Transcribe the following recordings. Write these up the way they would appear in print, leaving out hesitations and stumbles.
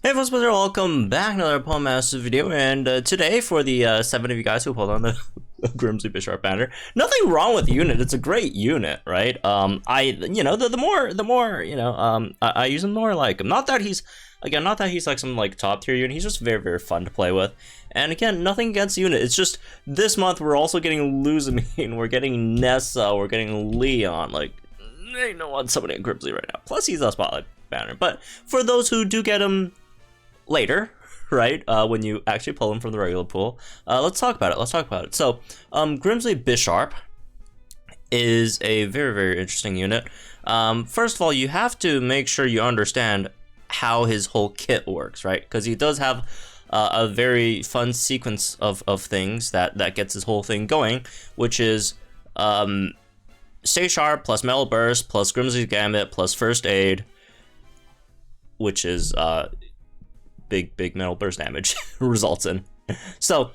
Hey folks, welcome back to another Paul Massive video, and today for the 7 of you guys who pulled on the Grimsley Bisharp banner, nothing wrong with the unit. It's a great unit, right? The more I use him more. Like, not that he's like some like top tier unit. He's just very fun to play with. And again, nothing against the unit. It's just this month we're also getting Luzamine, we're getting Nessa, we're getting Leon. Like, ain't no one summoning Grimsley right now. Plus he's a spotlight banner. But for those who do get him later, right, when you actually pull him from the regular pool, let's talk about it. So Grimsley Bisharp is a very interesting unit. First of all, you have to make sure you understand how his whole kit works, right? Because he does have a very fun sequence of things that gets his whole thing going, which is Stay Sharp plus Metal Burst plus Grimsley's Gambit plus First Aid, which is big metal burst damage results in. So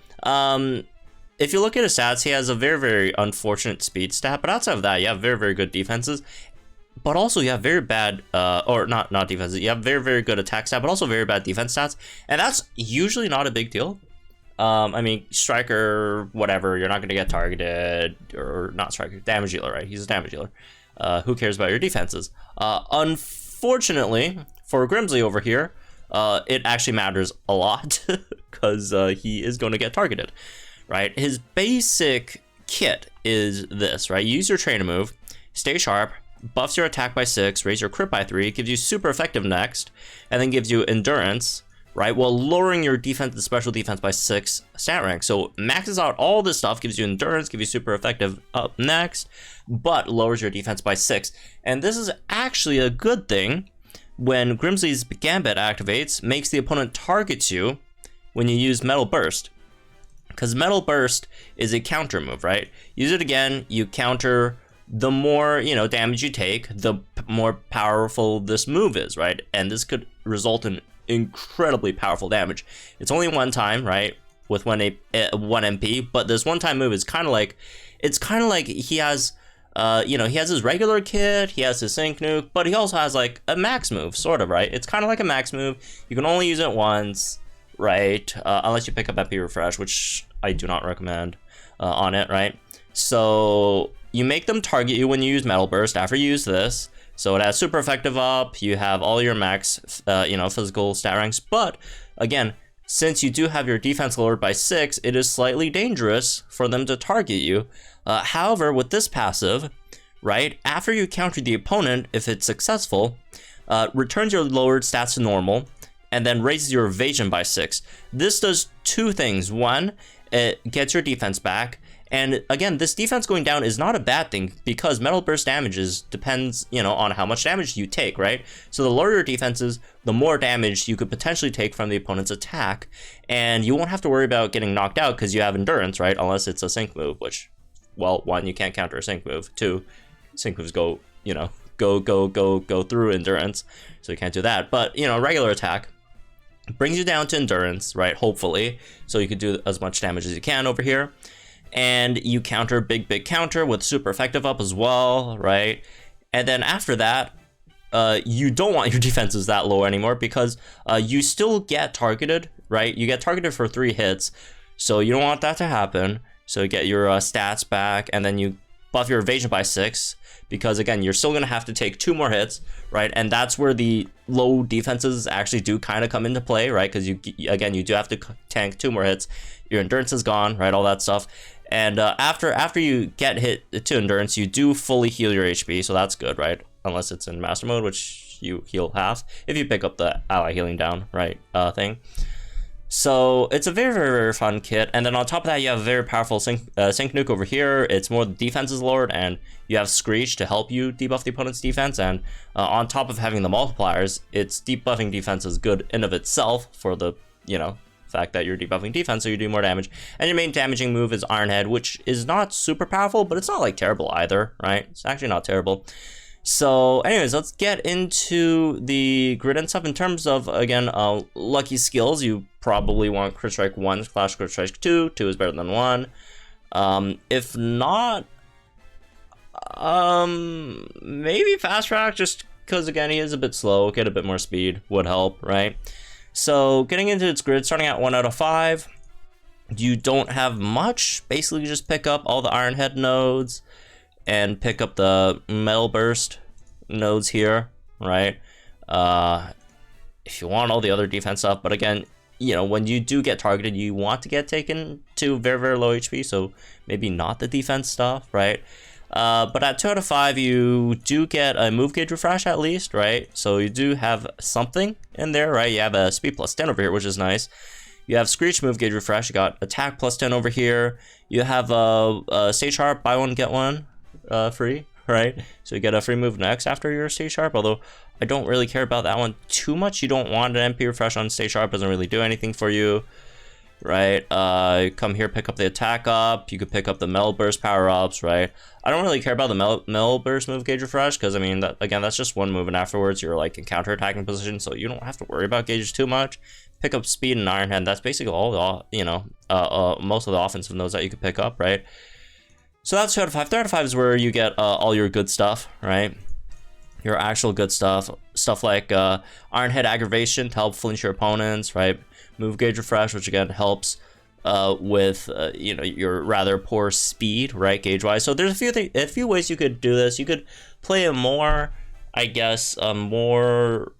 if you look at his stats, he has a very unfortunate speed stat, but outside of that, you have very good defenses, but also you have very bad or not defenses, you have very good attack stat, but also very bad defense stats, and that's usually not a big deal. I mean, striker, whatever, you're not going to get targeted, or not striker, damage dealer, right? He's a damage dealer. Who cares about your defenses? Unfortunately for Grimsley over here, it actually matters a lot because he is going to get targeted, right? His basic kit is this, right? Use your trainer move, Stay Sharp, buffs your attack by 6, raise your crit by 3, gives you super effective next, and then gives you endurance, right? While lowering your defense and special defense by 6 stat rank. So maxes out all this stuff, gives you endurance, gives you super effective up next, but lowers your defense by 6. And this is actually a good thing. When Grimsley's Gambit activates, makes the opponent target you when you use Metal Burst. Because Metal Burst is a counter move, right? Use it again, you counter. The more, damage you take, the more powerful this move is, right? And this could result in incredibly powerful damage. It's only one time, right? With 1 MP, but this one-time move is kind of like, he has... he has his regular kit, he has his sync nuke, but he also has like a max move, sort of, right? It's kind of like a max move. You can only use it once, right? Unless you pick up MP Refresh, which I do not recommend on it, right? So you make them target you when you use Metal Burst after you use this. So it has super effective up, you have all your max, physical stat ranks, but again, since you do have your defense lowered by 6, it is slightly dangerous for them to target you. However, with this passive, right, after you counter the opponent, if it's successful, returns your lowered stats to normal, and then raises your evasion by 6. This does two things. One, it gets your defense back, and again, this defense going down is not a bad thing, because Metal Burst damages depends, on how much damage you take, right? So the lower your defenses, the more damage you could potentially take from the opponent's attack, and you won't have to worry about getting knocked out because you have endurance, right? Unless it's a sync move, which... well, 1, you can't counter a sync move. 2, sync moves go through endurance, so you can't do that. But, regular attack brings you down to endurance, right, hopefully, so you can do as much damage as you can over here. And you counter big counter with super effective up as well, right? And then after that, you don't want your defenses that low anymore, because you still get targeted, right? You get targeted for 3 hits, so you don't want that to happen. So you get your stats back, and then you buff your evasion by 6, because again, you're still going to have to take 2 more hits, right? And that's where the low defenses actually do kind of come into play, right? Because you do have to tank 2 more hits. Your endurance is gone, right? All that stuff. And after you get hit to endurance, you do fully heal your HP, so that's good, right? Unless it's in master mode, which you heal half if you pick up the ally healing down, right, thing. So it's a very fun kit, and then on top of that, you have a very powerful sync nuke over here. It's more the defense is lowered, and you have Screech to help you debuff the opponent's defense. And on top of having the multipliers, its debuffing defense is good in of itself for the fact that you're debuffing defense, so you do more damage. And your main damaging move is Iron Head, which is not super powerful, but it's not like terrible either, right? It's actually not terrible. So anyways, let's get into the grid and stuff. In terms of, again, lucky skills, you probably want Crit Strike 1 / Crit Strike 2. 2 is better than 1. If not, maybe Fast Track, just because, again, he is a bit slow. Get a bit more speed would help, right? So getting into its grid, starting at 1 out of 5, you don't have much. Basically, just pick up all the Iron Head nodes and pick up the Metal Burst nodes here, right? If you want all the other defense stuff, but again, you know, when you do get targeted, you want to get taken to very, very low HP, so maybe not the defense stuff, right? But at 2 out of 5, you do get a move gauge refresh at least, right? So you do have something in there, right? You have a speed plus 10 over here, which is nice. You have Screech move gauge refresh. You got attack plus 10 over here. You have a Stay Sharp, buy one, get one free, right? So you get a free move next after your Stay Sharp, although I don't really care about that one too much. You don't want an MP refresh on Stay Sharp, doesn't really do anything for you, right? Come here, pick up the attack up. You could pick up the Metal Burst power-ups, right? I don't really care about the Metal Burst move gauge refresh, because I mean, again, that's just one move, and afterwards you're like in counter-attacking position, so you don't have to worry about gauges too much. Pick up speed and Iron Head. That's basically all the, you know, most of the offensive nodes that you could pick up, right? So that's 2 out of 5. 3 out of 5 is where you get all your good stuff, right? Your actual good stuff. Stuff like Iron Head Aggravation to help flinch your opponents, right? Move gauge refresh, which again helps with you know, your rather poor speed, right, gauge wise. So there's a few ways you could do this. You could play a more, I guess, more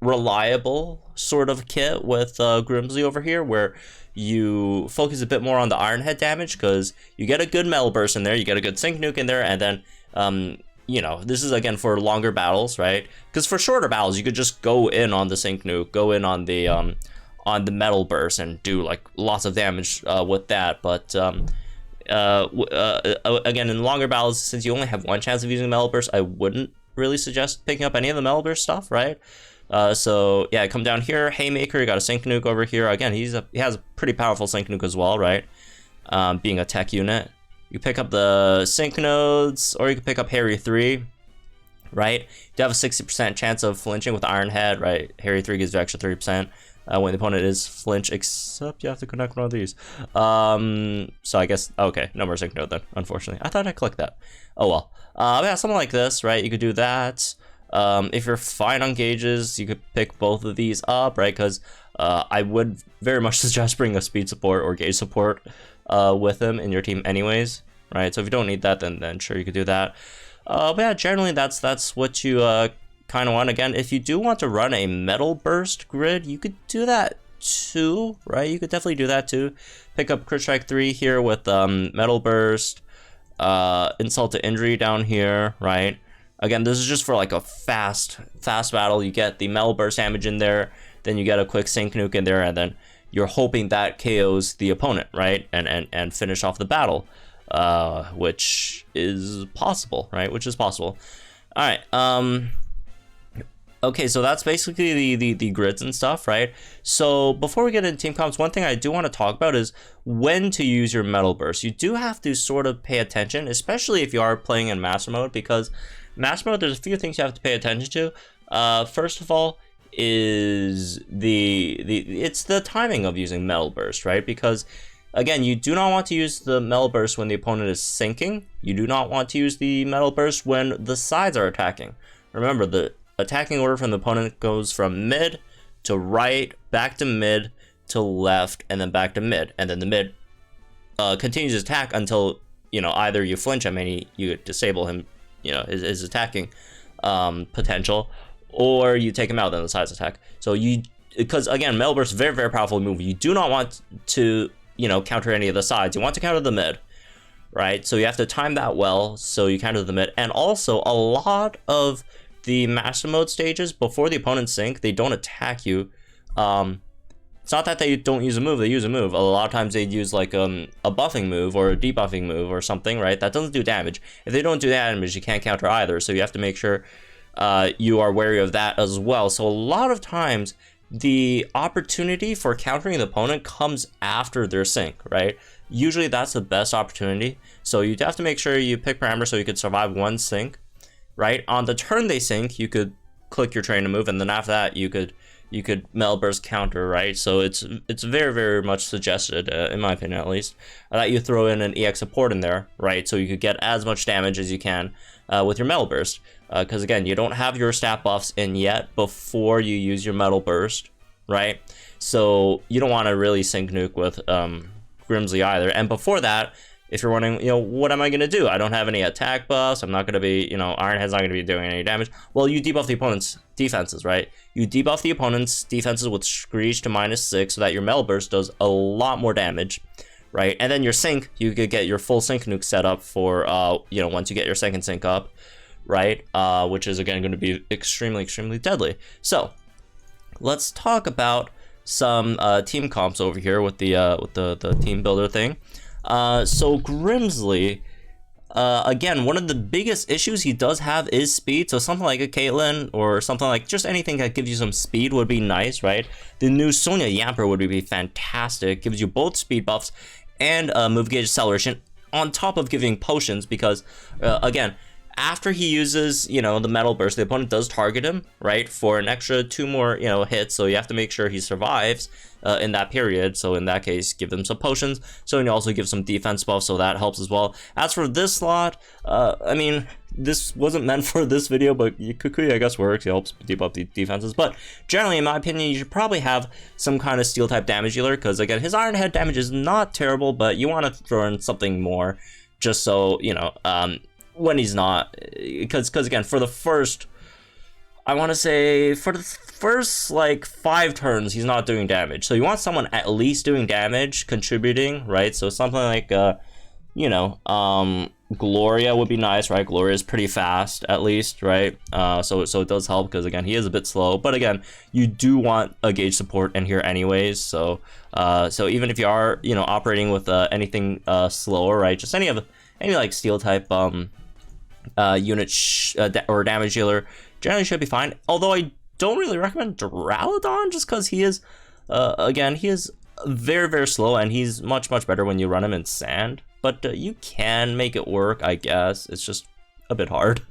reliable sort of kit with Grimsley over here, where you focus a bit more on the Iron Head damage, because you get a good Metal Burst in there, you get a good Sync Nuke in there, and then you know, this is again for longer battles, right? Because for shorter battles, you could just go in on the Sync Nuke, go in on the Metal Burst, and do like lots of damage with that. But again, in longer battles, since you only have one chance of using Metal Burst, I wouldn't really suggest picking up any of the Metal Burst stuff, right? So yeah, come down here, Haymaker, you got a Sync Nuke over here. Again, he has a pretty powerful Sync Nuke as well, right? Being a tech unit. You pick up the Sync nodes, or you can pick up Harry 3, right? You have a 60% chance of flinching with Iron Head, right? Harry 3 gives you extra 30% when the opponent is flinch, except you have to connect one of these. So I guess, okay, no more Sync node then, unfortunately. I thought I clicked that. Oh well. Yeah, something like this, right? You could do that. If you're fine on gauges, you could pick both of these up, right? Because I would very much suggest bringing a speed support or gauge support with him in your team anyways, right? So if you don't need that, then sure, you could do that. But yeah, generally that's what you kind of want. Again, if you do want to run a Metal Burst grid, you could do that too, right? You could definitely do that too. Pick up Crit Strike 3 here with Metal Burst, Insult to Injury down here, right? Again, this is just for like a fast battle. You get the Metal Burst damage in there, then you get a quick Sync Nuke in there, and then you're hoping that KOs the opponent, right? And finish off the battle, which is possible, right? Which is possible. All right. Okay, so that's basically the grids and stuff, right? So before we get into team comps, one thing I do want to talk about is when to use your Metal Burst. You do have to sort of pay attention, especially if you are playing in Master Mode, because Master Mode, there's a few things you have to pay attention to. First of all, is it's the timing of using Metal Burst, right? Because again, you do not want to use the Metal Burst when the opponent is sinking. You do not want to use the Metal Burst when the sides are attacking. Remember, the attacking order from the opponent goes from mid to right, back to mid to left, and then back to mid, and then the mid continues his attack until, you know, either you flinch him and you disable him, you know, his attacking potential, or you take him out, then the sides attack. So because again, Metal Burst is very, very powerful move. You do not want to, you know, counter any of the sides. You want to counter the mid, right? So you have to time that well, so you counter the mid. And also, a lot of the Master Mode stages, before the opponent sync, they don't attack you. It's not that they don't use a move, they use a move. A lot of times they'd use like a buffing move or a debuffing move or something, right? That doesn't do damage. If they don't do damage, you can't counter either. So you have to make sure you are wary of that as well. So a lot of times the opportunity for countering the opponent comes after their sync, right? Usually that's the best opportunity. So you have to make sure you pick parameters so you could survive one sync, right? On the turn they sync, you could click your train to move, and then after that you could Metal Burst counter, right? So it's very, very much suggested, in my opinion at least, that you throw in an EX support in there, right? So you could get as much damage as you can with your Metal Burst. Because again, you don't have your stat buffs in yet before you use your Metal Burst, right? So you don't want to really sync nuke with Grimsley either. And before that, if you're wondering, what am I going to do? I don't have any attack buffs. I'm not going to be, Ironhead's not going to be doing any damage. Well, you debuff the opponent's defenses, right? You debuff the opponent's defenses with Screech to -6 so that your Metal Burst does a lot more damage, right? And then your sync, you could get your full sync nuke set up for, once you get your second sync up, right? Which is, again, going to be extremely, extremely deadly. So, let's talk about some team comps over here with the team builder thing. So Grimsley, again, one of the biggest issues he does have is speed. So something like a Caitlyn or something like just anything that gives you some speed would be nice, right? The new Sonya Yamper would be fantastic. Gives you both speed buffs and move gauge acceleration on top of giving potions because, again, after he uses, the Metal Burst, the opponent does target him, right, for an extra 2 more, hits. So you have to make sure he survives in that period. So in that case, give them some potions. So you also give some defense buffs, so that helps as well. As for this slot, I mean, this wasn't meant for this video, but Kukui, I guess, works. It helps debuff the defenses. But generally, in my opinion, you should probably have some kind of Steel-type damage dealer because, again, his Iron Head damage is not terrible, but you want to throw in something more just so, when he's not, because again, for the first, I want to say for the first like 5 turns, he's not doing damage. So you want someone at least doing damage, contributing, right? So something like, Gloria would be nice, right? Gloria is pretty fast, at least, right? So it does help because again, he is a bit slow. But again, you do want a gauge support in here anyways. So even if you are, operating with anything slower, right? Just any like steel type unit or damage dealer generally should be fine. Although I don't really recommend Duraludon just because he is, again, he is very, very slow and he's much, much better when you run him in sand. But you can make it work, I guess. It's just a bit hard,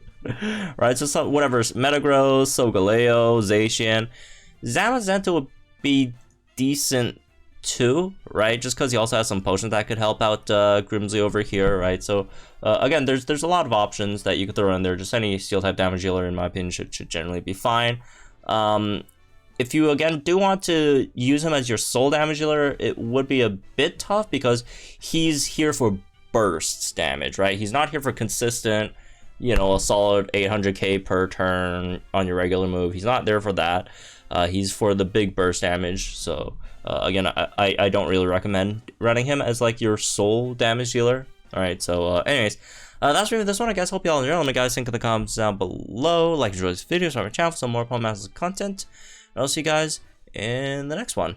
right? So whatever, Metagross, Solgaleo, Zacian, Zamazenta would be decent too, right? Just because he also has some potions that could help out Grimsley over here, right? So again, there's a lot of options that you could throw in there. Just any steel type damage dealer, in my opinion, should generally be fine. If you again do want to use him as your sole damage dealer, it would be a bit tough because he's here for bursts damage, right? He's not here for consistent, a solid 800k per turn on your regular move. He's not there for that. He's for the big burst damage. So again, I don't really recommend running him as like your sole damage dealer. All right, so anyways, that's for this one. I guys hope y'all enjoy. Let me guys think in the comments down below. Like, enjoy this video, subscribe to my channel for some more Pokemon Masters content. And I'll see you guys in the next one.